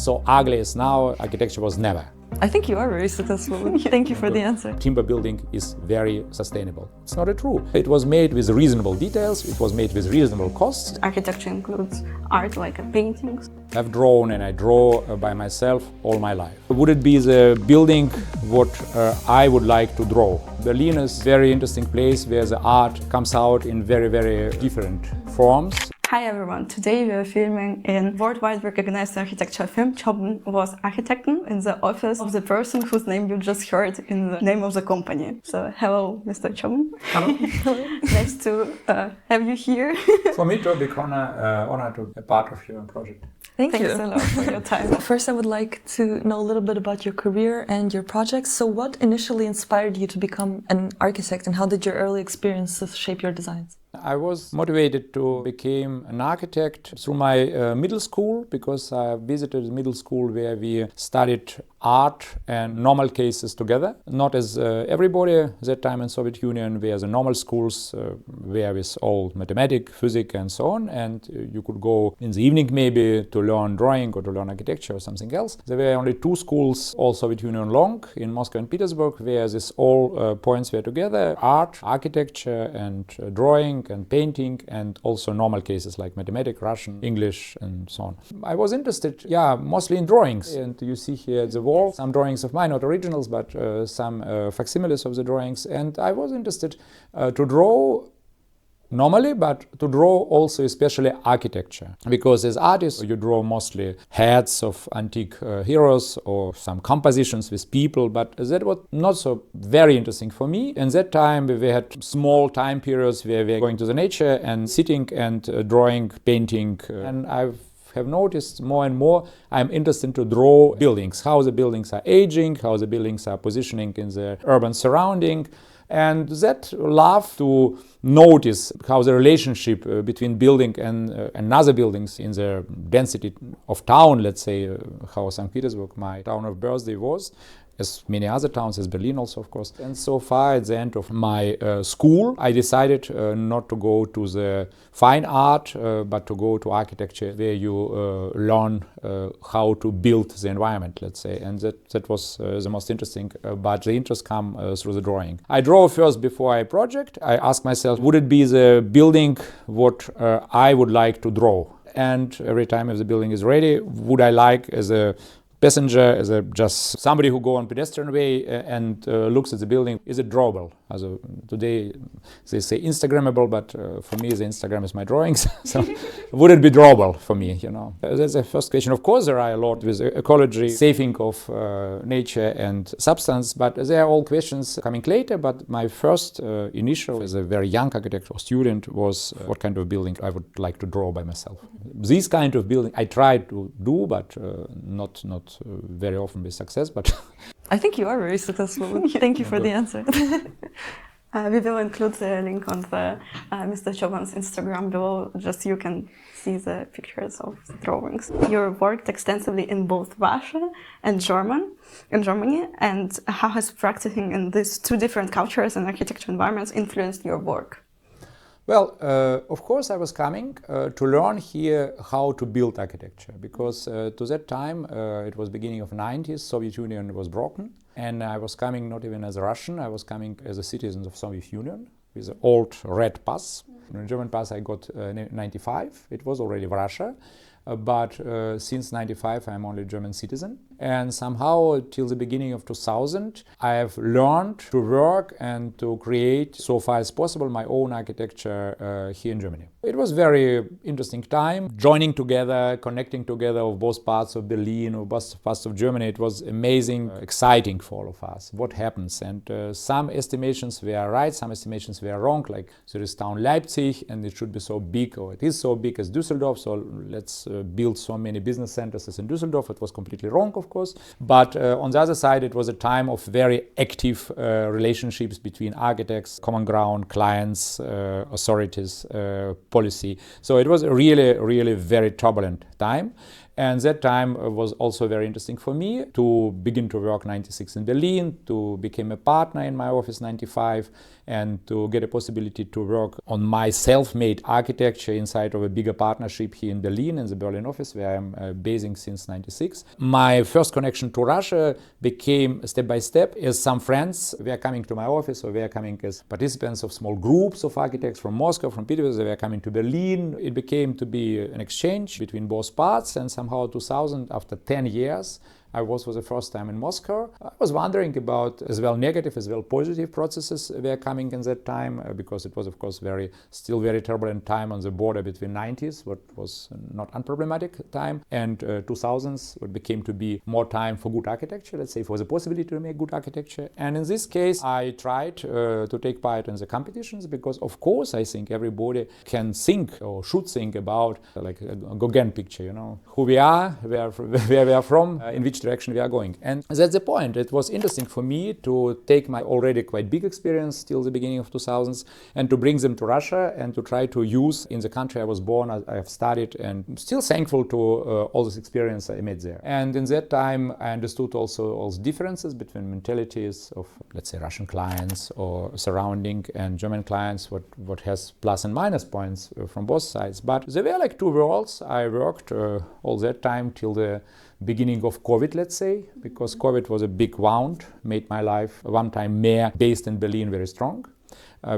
so ugly as now, architecture was never. I think you are very successful. Thank you for the answer. Timber building is very sustainable. It's not true. It was made with reasonable details, it was made with reasonable costs. Architecture includes art like paintings. I've drawn and I draw by myself all my life. Would it be the building what I would like to draw? Berlin is a very interesting place where the art comes out in very, very different forms. Hi everyone, today we are filming in worldwide recognized architecture film Tchoban Voss Architekten in the office of the person whose name you just heard in the name of the company. So hello Mr. Tchoban. Hello. Nice to have you here. For me too, big honor to be part of your project. Thanks a lot for your time. First I would like to know a little bit about your career and your projects. So what initially inspired you to become an architect and how did your early experiences shape your designs? I was motivated to become an architect through my middle school because I visited a middle school where we studied art and normal cases together. Not as everybody at that time in Soviet Union, where the normal schools were with all mathematics, physics and so on, and you could go in the evening maybe to learn drawing or to learn architecture or something else. There were only two schools, all Soviet Union long, in Moscow and Petersburg, where these all points were together: art, architecture and drawing and painting, and also normal cases like mathematics, Russian, English and so on. I was interested, mostly in drawings, and you see here the wall some drawings of mine, not originals, but some facsimiles of the drawings, and I was interested to draw normally, but to draw also especially architecture, because as artists you draw mostly heads of antique heroes or some compositions with people, but that was not so very interesting for me. In that time we had small time periods where we were going to the nature and sitting and drawing, painting, and have noticed more and more I'm interested to draw buildings, how the buildings are aging, how the buildings are positioning in the urban surrounding. And that love to notice how the relationship between building and other buildings in the density of town, let's say, how St. Petersburg, my town of birthday, was, as many other towns, as Berlin also, of course. And so far, at the end of my school, I decided not to go to the fine art, but to go to architecture, where you learn how to build the environment, let's say. And that was the most interesting, but the interest come through the drawing. I draw first before I project. I ask myself, would it be the building what I would like to draw? And every time if the building is ready, would I like as a passenger, as just somebody who go on pedestrian way and looks at the building, is it drawable? Also, today they say Instagrammable, but for me the Instagram is my drawings. So would it be drawable for me, you know? That's the first question. Of course there are a lot with ecology, saving of nature and substance, but there are all questions coming later. But my first initial as a very young architect or student was what kind of building I would like to draw by myself. This kind of building I tried to do, but not very often with success, but I think you are very successful. Thank you for the answer. We will include the link on the Mr. Tchoban's Instagram below, just you can see the pictures of the drawings. You worked extensively in both Russia and Germany, and how has practicing in these two different cultures and architecture environments influenced your work? Well, of course I was coming to learn here how to build architecture, because to that time, it was beginning of 90s, Soviet Union was broken, and I was coming not even as a Russian, I was coming as a citizen of Soviet Union with the old red pass. In German pass I got 95, it was already Russia, but since 95 I'm only German citizen. And somehow till the beginning of 2000 I have learned to work and to create, so far as possible, my own architecture here in Germany. It was very interesting time, joining together, connecting together of both parts of Berlin or both parts of Germany. It was amazing, exciting for all of us, what happens. And some estimations were right, some estimations were wrong, like there is town Leipzig and it should be so big, or it is so big as Düsseldorf, so let's build so many business centers as in Düsseldorf. It was completely wrong, of course. But on the other side, it was a time of very active relationships between architects, common ground, clients, authorities, policy. So it was a really very turbulent time. And that time was also very interesting for me to begin to work 96 in Berlin, to become a partner in my office 95, and to get a possibility to work on my self-made architecture inside of a bigger partnership here in Berlin, in the Berlin office, where I'm basing since 96. My first connection to Russia became step by step as some friends were coming to my office, or were coming as participants of small groups of architects from Moscow, from Petersburg. They were coming to Berlin. It became to be an exchange between both parts, and somehow 2000, after 10 years, I was for the first time in Moscow. I was wondering about as well negative as well positive processes were coming in that time, because it was of course still very turbulent time on the border between 90s, what was not unproblematic time, and 2000s, what became to be more time for good architecture, let's say, for the possibility to make good architecture. And in this case, I tried to take part in the competitions, because of course I think everybody can think or should think about like a Gauguin picture, you know, who we are, where we are from, in which direction we are going. And that's the point. It was interesting for me to take my already quite big experience till the beginning of 2000s and to bring them to Russia and to try to use in the country I was born, I have studied, and I'm still thankful to all this experience I made there. And in that time I understood also all the differences between mentalities of, let's say, Russian clients or surrounding and German clients, what has plus and minus points from both sides. But there were like two worlds. I worked all that time till the beginning of COVID, let's say, because COVID was a big wound, made my life one time mayor based in Berlin very strong.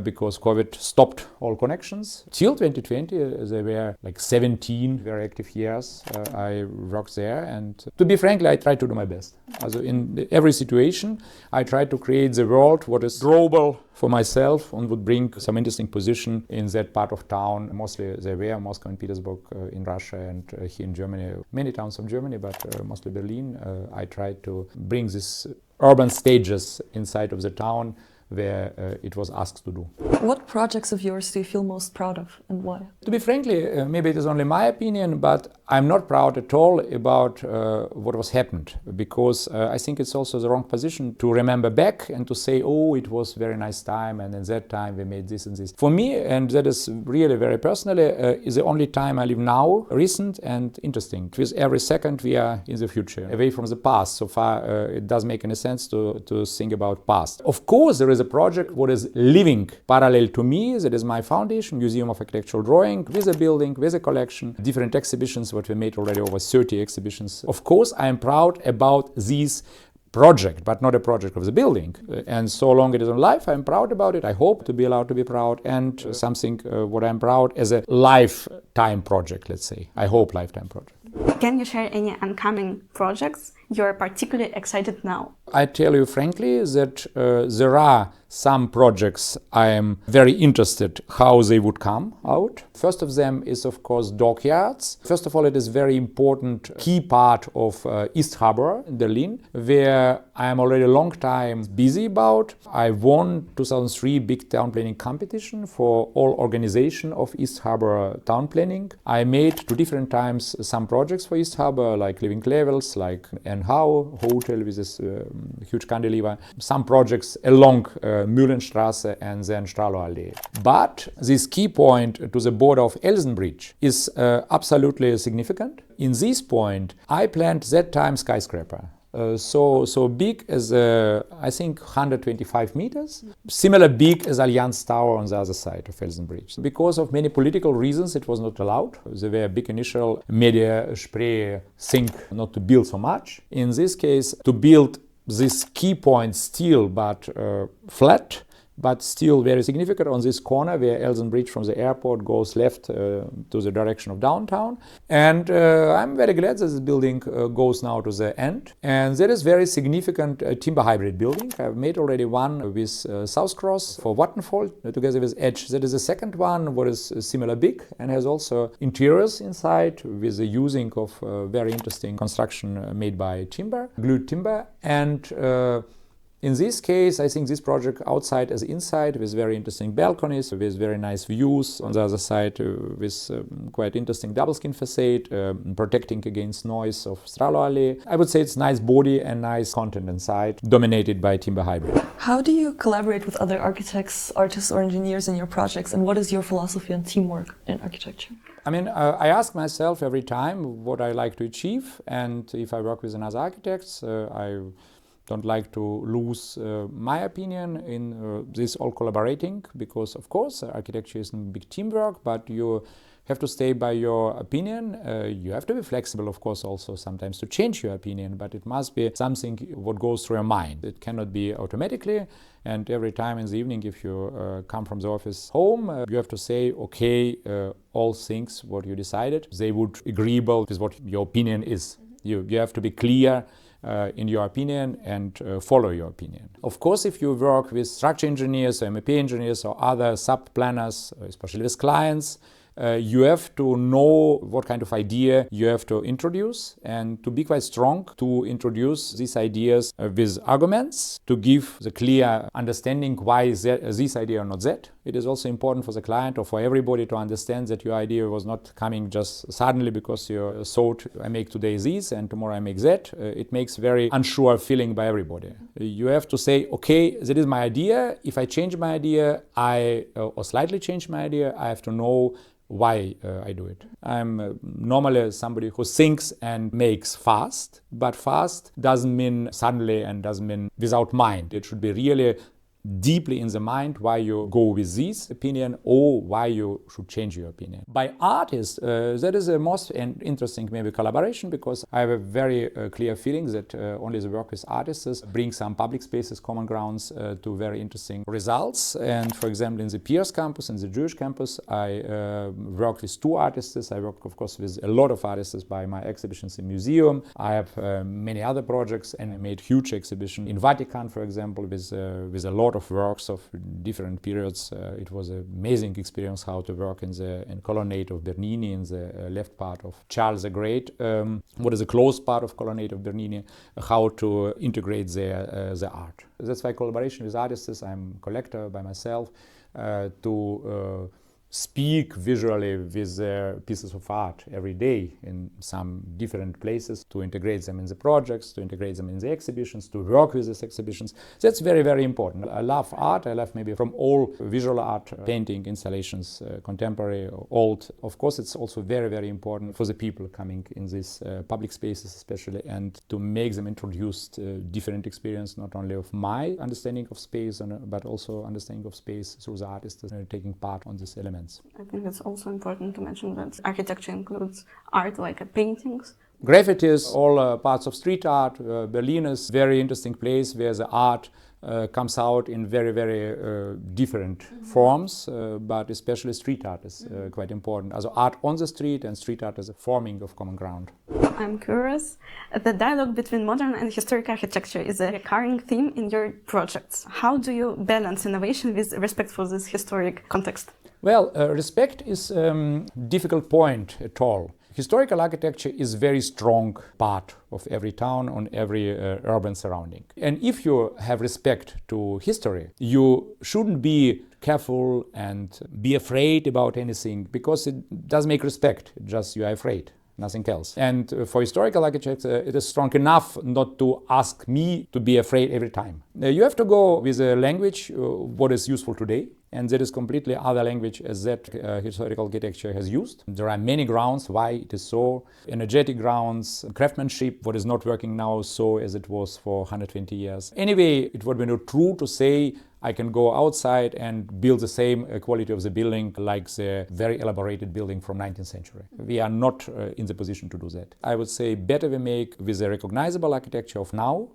Because COVID stopped all connections. Till 2020, there were like 17 very active years I worked there, and to be frankly, I tried to do my best. Also in every situation, I tried to create the world what is drawable for myself and would bring some interesting position in that part of town. Mostly there were Moscow and Petersburg in Russia, and here in Germany, many towns of Germany, but mostly Berlin. I tried to bring these urban stages inside of the town where it was asked to do. What projects of yours do you feel most proud of, and why? To be frankly, maybe it is only my opinion, but I'm not proud at all about what was happened, because I think it's also the wrong position to remember back and to say, oh, it was very nice time, and in that time we made this and this. For me, and that is really very personally, is the only time I live now, recent and interesting. With every second we are in the future, away from the past. So far it doesn't make any sense to think about past. Of course, there is a project what is living parallel to me, that is my foundation, Museum of Architectural Drawing, with a building, with a collection, different exhibitions, what we made already over 30 exhibitions. Of course, I am proud about these project, but not a project of the building. And so long it is on life, I'm proud about it. I hope to be allowed to be proud, and something what I'm proud as a lifetime project, let's say. I hope lifetime project. Can you share any upcoming projects you're particularly excited now? I tell you frankly that there are some projects I am very interested how they would come out. First of them is of course Dockyards. First of all, it is very important key part of East Harbor in Berlin, where I am already a long time busy about. I won 2003 big town planning competition for all organization of East Harbor town planning. I made 2 different times some projects for East Harbor, like living levels, like Hau hotel with this huge cantilever, some projects along Mühlenstraße and then Strahloallee. But this key point to the border of Elsenbridge is absolutely significant. In this point, I planned that time skyscraper. So big as I think 125 meters, similar big as Allianz Tower on the other side of Elsenbridge. Because of many political reasons, it was not allowed. There were big initial media Spree think not to build so much. In this case, to build this key point still, but flat, but still very significant on this corner where Elsenbridge from the airport goes left to the direction of downtown. And I'm very glad that this building goes now to the end. And there is very significant timber hybrid building. I've made already one with South Cross for Vattenfall together with Edge. That is the second one, what is similar big and has also interiors inside with the using of very interesting construction made by timber, glued timber. And In this case, I think this project outside as inside, with very interesting balconies, with very nice views. On the other side, with quite interesting double skin facade, protecting against noise of Stralo Alley. I would say it's nice body and nice content inside, dominated by timber hybrid. How do you collaborate with other architects, artists or engineers in your projects, and what is your philosophy on teamwork in architecture? I mean, I ask myself every time what I like to achieve, and if I work with another architect, I don't like to lose my opinion in this all collaborating, because of course architecture is a big teamwork, but you have to stay by your opinion. You have to be flexible, of course, also sometimes to change your opinion, but it must be something what goes through your mind. It cannot be automatically, and every time in the evening if you come from the office home, you have to say, okay, all things what you decided, they would agreeable with what your opinion is. You have to be clear in your opinion and follow your opinion. Of course, if you work with structure engineers or MEP engineers or other sub-planners, especially with clients, you have to know what kind of idea you have to introduce, and to be quite strong to introduce these ideas with arguments, to give the clear understanding why this idea or not that. It is also important for the client or for everybody to understand that your idea was not coming just suddenly because you thought I make today this and tomorrow I make that. It makes very unsure feeling by everybody. You have to say, okay, that is my idea. If I change my idea, or slightly change my idea, I have to know why I do it. I'm normally somebody who thinks and makes fast, but fast doesn't mean suddenly and doesn't mean without mind. It should be really deeply in the mind why you go with this opinion or why you should change your opinion. By artists, that is the most interesting maybe collaboration, because I have a very clear feeling that only the work with artists bring some public spaces, common grounds to very interesting results. And for example, in the Pierce campus and the Jewish campus, I worked with 2 artists. I work, of course, with a lot of artists by my exhibitions in museum. I have many other projects, and I made huge exhibition in Vatican, for example, with a lot of works of different periods. It was an amazing experience how to work in the colonnade of Bernini, in the left part of Charles the Great. What is the close part of colonnade of Bernini? How to integrate the art. That's why collaboration with artists. I'm a collector by myself to speak visually with their pieces of art every day in some different places, to integrate them in the projects, to integrate them in the exhibitions, to work with these exhibitions. That's very, very important. I love art. I love maybe from all visual art, painting, installations, contemporary, old. Of course, it's also very, very important for the people coming in these public spaces especially, and to make them introduce different experience, not only of my understanding of space, but also understanding of space through the artists taking part on this element. I think it's also important to mention that architecture includes art like paintings. Graffitis, all parts of street art. Berlin is a very interesting place where the art comes out in very, very different forms, but especially street art is quite important. Also art on the street and street art as a forming of common ground. I'm curious, the dialogue between modern and historic architecture is a recurring theme in your projects. How do you balance innovation with respect for this historic context? Well, respect is a difficult point at all. Historical architecture is a very strong part of every town, on every urban surrounding. And if you have respect to history, you shouldn't be careful and be afraid about anything, because it does make respect, just you are afraid. Nothing else. And for historical architects, it is strong enough not to ask me to be afraid every time. You have to go with a language what is useful today, and that is completely other language as that historical architecture has used. There are many grounds why it is so. Energetic grounds, craftsmanship, what is not working now so as it was for 120 years. Anyway, it would be not true to say I can go outside and build the same quality of the building like the very elaborated building from 19th century. We are not in the position to do that. I would say better we make with the recognizable architecture of now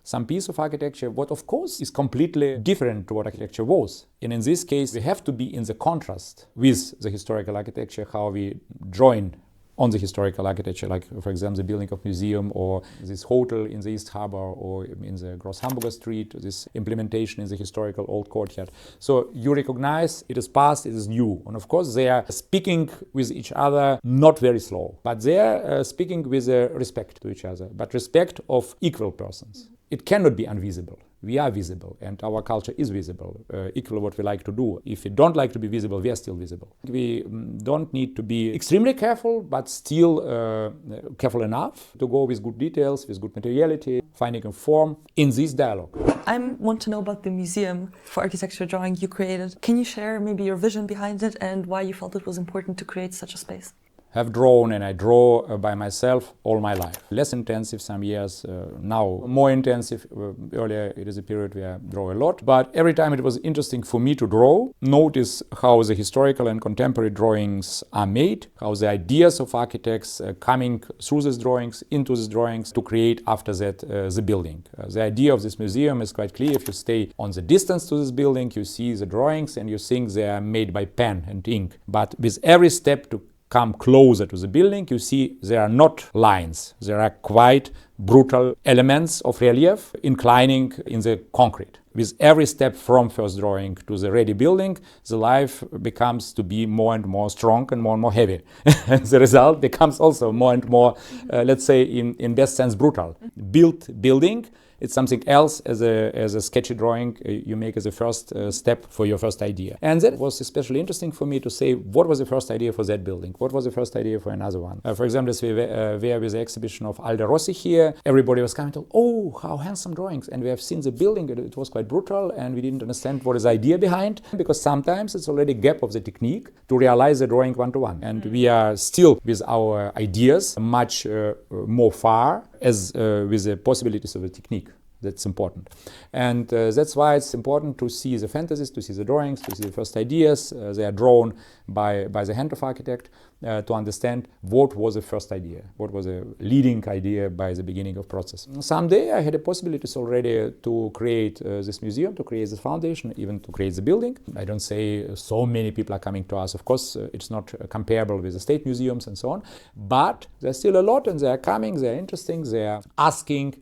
some piece of architecture, what of course is completely different to what architecture was. And in this case, we have to be in the contrast with the historical architecture, how we join on the historical architecture, like for example the building of museum or this hotel in the East Harbor or in the Gross Hamburger Street, this implementation in the historical old courtyard. So you recognize it is past, it is new. And of course they are speaking with each other, not very slow, but they are speaking with respect to each other, but respect of equal persons. It cannot be invisible. we are visible and our culture is visible, equal what we like to do. If we don't like to be visible, we are still visible. We don't need to be extremely careful, but still careful enough to go with good details, with good materiality, finding a form in this dialogue. I want to know about the museum for architecture drawing you created. Can you share maybe your vision behind it and why you felt it was important to create such a space? Have drawn and I draw by myself all my life. Less intensive some years, now more intensive. Earlier it is a period where I draw a lot, but every time it was interesting for me to draw, notice how the historical and contemporary drawings are made, how the ideas of architects coming through these drawings, into these drawings to create after that the building. The idea of this museum is quite clear. If you stay on the distance to this building, you see the drawings and you think they are made by pen and ink. But with every step to come closer to the building, you see there are not lines. There are quite brutal elements of relief inclining in the concrete. With every step from first drawing to the ready building, the life becomes to be more and more strong and more heavy. The result becomes also more and more, let's say, in best sense, brutal. Built building, it's something else as a sketchy drawing you make as a first step for your first idea. And that was especially interesting for me to say, what was the first idea for that building? What was the first idea for another one? For example, we were with the exhibition of Aldo Rossi here. Everybody was coming to, oh, how handsome drawings. And we have seen the building, it was quite brutal, and we didn't understand what is the idea behind, because sometimes it's already a gap of the technique to realize the drawing one-to-one. And we are still, with our ideas, much more far as with the possibilities of the technique. That's important. And that's why it's important to see the fantasies, to see the drawings, to see the first ideas. They are drawn by the hand of architect to understand what was the first idea, what was a leading idea by the beginning of process. Someday I had a possibilities already to create this museum, to create this foundation, even to create the building. I don't say so many people are coming to us. Of course, it's not comparable with the state museums and so on, but there's still a lot, and they are coming, they are interesting, they are asking,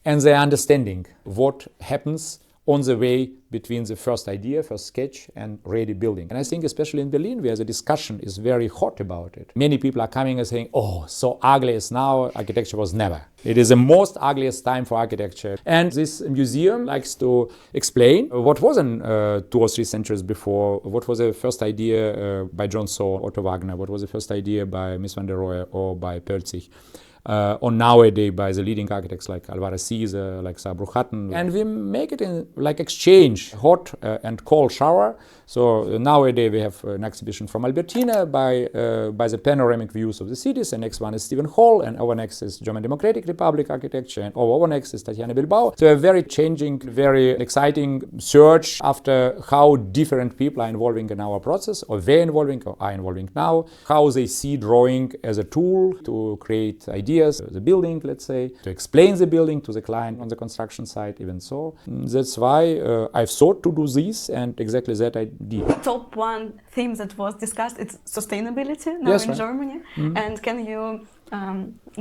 and they are understanding what happens on the way between the first idea, first sketch, and ready building. And I think especially in Berlin, where the discussion is very hot about it, many people are coming and saying, oh, so ugly as now, architecture was never. It is the most ugliest time for architecture. And this museum likes to explain what was in 2 or 3 centuries before, what was the first idea by John Saw, Otto Wagner, what was the first idea by Mies van der Rohe or by Pölzig. Or nowadays by the leading architects like Alvarez Caesar, like Saarbrück-Hutton. And we make it in like exchange, hot and cold shower. So nowadays we have an exhibition from Albertina by the panoramic views of the cities. The next one is Stephen Hall, and our next is German Democratic Republic architecture, and our next is Tatiana Bilbao. So a very changing, very exciting search after how different people are involving in our process, or they're involving, or are involving now, how they see drawing as a tool to create ideas, the building, let's say, to explain the building to the client on the construction site, even so. That's why I've thought to do this, and exactly that I did. Top one theme that was discussed is sustainability now in Germany. Mm-hmm. And can you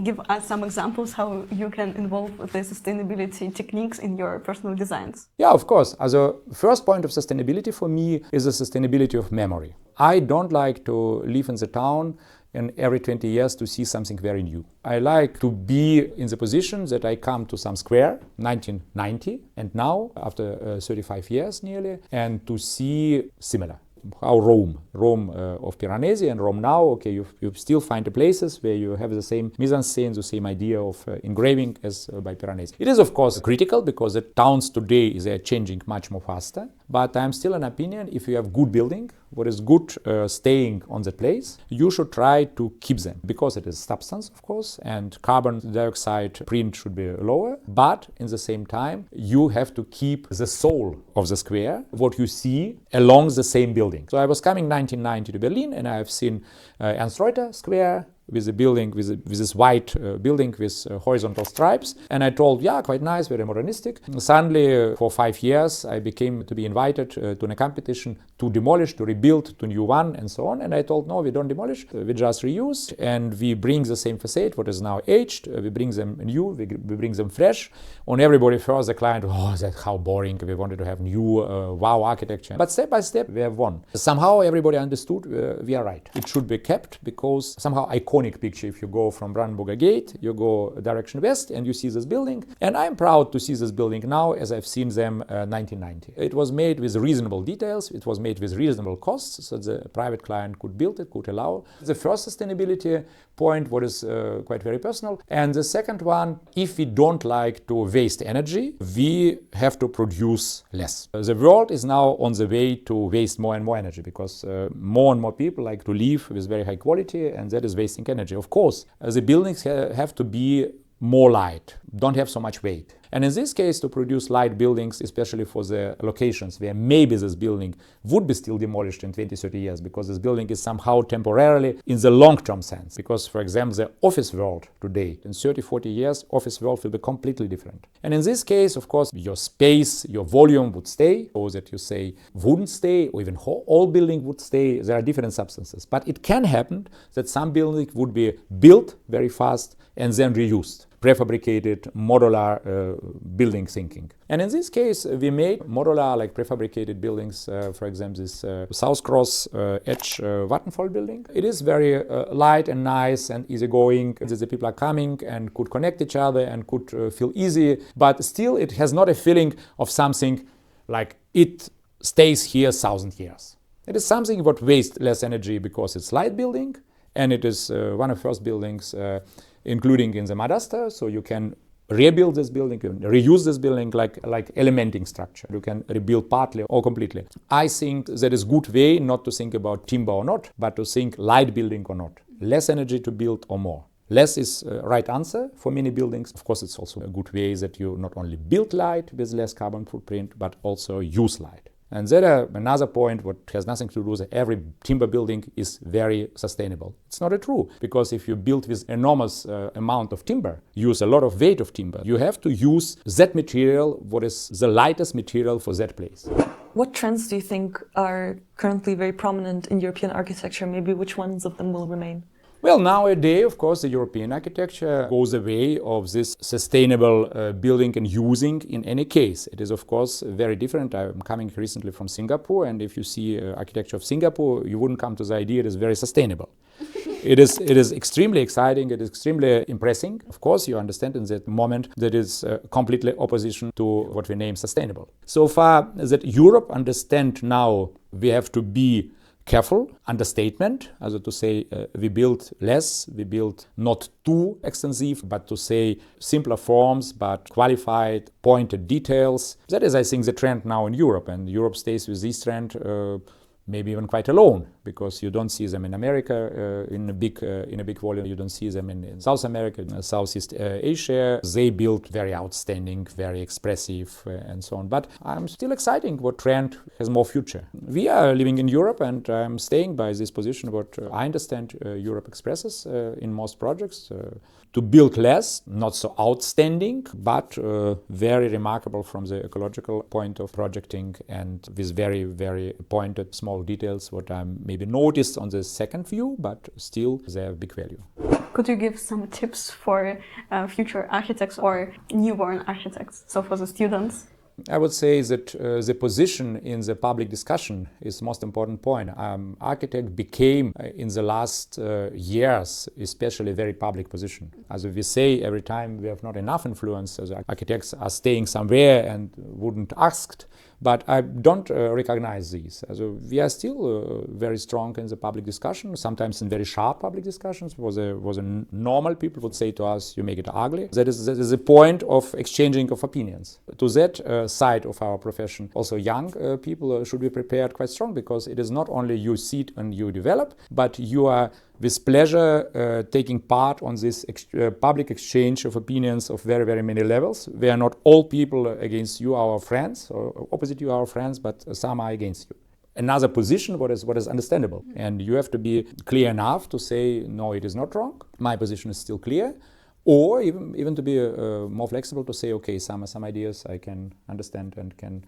give us some examples how you can involve the sustainability techniques in your personal designs? Yeah, of course. As a first point of sustainability for me is the sustainability of memory. I don't like to live in the town and every 20 years to see something very new. I like to be in the position that I come to some square, 1990, and now, after 35 years nearly, and to see similar. How Rome of Piranesi and Rome now, okay, you still find the places where you have the same mise-en-scène, the same idea of engraving as by Piranesi. It is of course critical because the towns today they are changing much more faster, but I'm still an opinion, if you have good building, what is good staying on the place, you should try to keep them, because it is substance of course, and carbon dioxide print should be lower, but in the same time you have to keep the soul of the square, what you see along the same building. So I was coming 1990 to Berlin, and I have seen Ernst-Reuter Square with a building, with this white building with horizontal stripes. And I told, yeah, quite nice, very modernistic. Suddenly, for 5 years, I became to be invited to a competition to demolish, to rebuild, to new one, and so on. And I told, no, we don't demolish, we just reuse, and we bring the same facade, what is now aged, we bring them new, we bring them fresh. On everybody first, the client, oh, that's how boring, we wanted to have new, wow architecture. But step by step, we have won. Somehow everybody understood we are right. It should be kept because somehow I call iconic picture. If you go from Brandenburger Gate, you go direction west and you see this building. And I'm proud to see this building now as I've seen them 1990. It was made with reasonable details. It was made with reasonable costs, so the private client could build it, could allow. The first sustainability point, what is quite very personal. And the second one, if we don't like to waste energy, we have to produce less. The world is now on the way to waste more and more energy because more and more people like to live with very high quality, and that is wasting energy. Of course, the buildings have to be more light, don't have so much weight. And in this case, to produce light buildings, especially for the locations where maybe this building would be still demolished in 20, 30 years, because this building is somehow temporarily in the long-term sense. Because, for example, the office world today, in 30, 40 years, office world will be completely different. And in this case, of course, your space, your volume would stay, or that you say wouldn't stay, or even all building would stay. There are different substances. But it can happen that some building would be built very fast and then reused. Prefabricated, modular building thinking. And in this case, we made modular, like prefabricated buildings, for example, this South Cross Edge Vattenfall building. It is very light and nice and easygoing. The people are coming and could connect each other and could feel easy, but still it has not a feeling of something like it stays here 1,000 years. It is something that wastes less energy because it's light building, and it is one of the first buildings including in the Madaster, so you can rebuild this building, you can reuse this building like elementing structure. You can rebuild partly or completely. I think that is a good way not to think about timber or not, but to think light building or not. Less energy to build or more. Less is right answer for many buildings. Of course, it's also a good way that you not only build light with less carbon footprint, but also use light. And then another point, what has nothing to do with every timber building is very sustainable. It's not true, because if you build with enormous amount of timber, use a lot of weight of timber, you have to use that material, what is the lightest material for that place. What trends do you think are currently very prominent in European architecture? Maybe which ones of them will remain? Well, nowadays, of course, the European architecture goes away of this sustainable building and using in any case. It is, of course, very different. I'm coming recently from Singapore, and if you see architecture of Singapore, you wouldn't come to the idea it is very sustainable. It is extremely exciting, it is extremely impressive. Of course, you understand in that moment that is completely opposition to what we name sustainable. So far that Europe understand now we have to be careful, understatement, also to say we build less, we build not too extensive, but to say simpler forms, but qualified, pointed details. That is, I think, the trend now in Europe, and Europe stays with this trend maybe even quite alone, because you don't see them in America in a big volume. You don't see them in South America, in Southeast Asia. They build very outstanding, very expressive, and so on. But I'm still excited what trend has more future. We are living in Europe, and I'm staying by this position. What I understand Europe expresses in most projects. To build less, not so outstanding, but very remarkable from the ecological point of projecting, and with very, very pointed small details, what I maybe noticed on the second view, but still they have big value. Could you give some tips for future architects or newborn architects, so for the students? I would say that the position in the public discussion is the most important point. Architect became in the last years especially a very public position. As we say every time we have not enough influence, as architects are staying somewhere and wouldn't asked. But I don't recognize these. We are still very strong in the public discussion, sometimes in very sharp public discussions. Was a normal people would say to us, you make it ugly. That is a point of exchanging of opinions. To that side of our profession, also young people should be prepared quite strong, because it is not only you sit and you develop, but you are with pleasure taking part on this public exchange of opinions of very, very many levels. We are not all people against you, our friends, or opposite you, our friends, but some are against you. Another position, what is understandable. And you have to be clear enough to say, no, it is not wrong. My position is still clear. Or even to be more flexible to say, okay, some ideas I can understand and can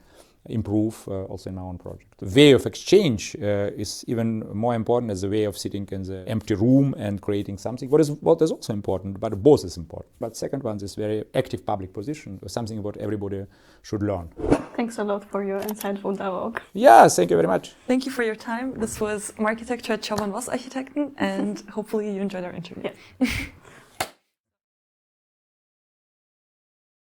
improve also in our own project. The way of exchange is even more important as a way of sitting in the empty room and creating something. What is also important, but both is important. But second one is very active public position, something what everybody should learn. Thanks a lot for your insightful dialogue. Yeah, thank you very much. Thank you for your time. This was Marchitecture at Tchoban Voss Architekten, and hopefully you enjoyed our interview. Yeah.